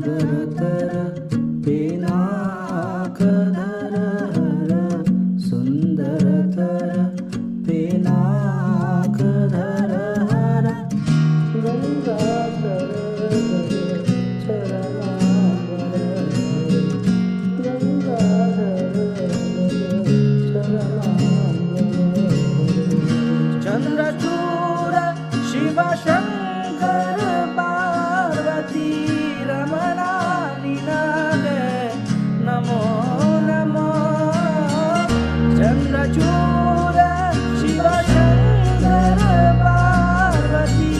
सुंदरतर पिनाकधर हर सुंदरतर पिनाकधर हर गंगाधर चरणाम्बर गंगाधर चरणाम्बर चंद्रचूड़ शिव शंकर पार्वती रमणा निनादे नमो नमो चंद्रचूड़ शिव शंकर पार्वती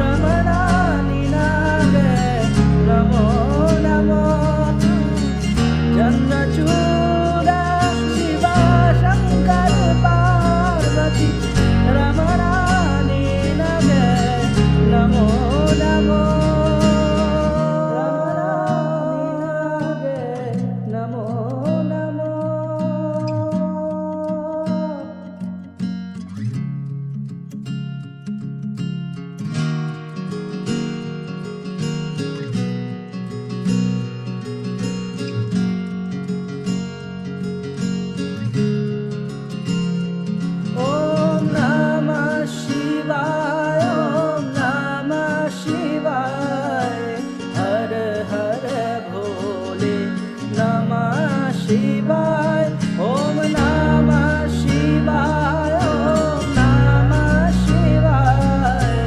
रमणा निनादे नमो नमो चंद्रचूड़ शिव शंकर पार्वती रमणा निनादे नमो नमो नमो नमो ओम नमः शिवाय ओम नमः शिवाय हर हर भोले नमः शिवाय ओम नमः शिवाय ओम नमः शिवाय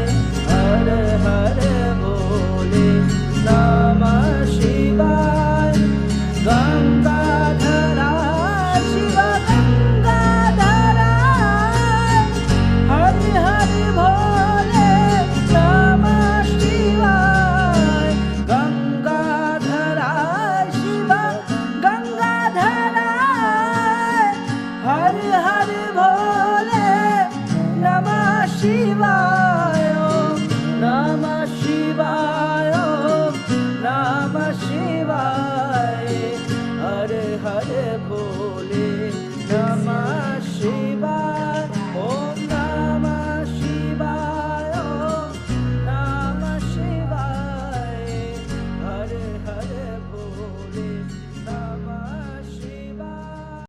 हर हर भोले नमः शिवाय गंगाधरा शिव गंगाधरा हरि हरि भोले नमः शिवाय गंगाधरा शिव गंगाधरा हरि हरि भोले नमः शिवाय ओम नमः शिवाय ओम नमः शिवाय हर हर भोले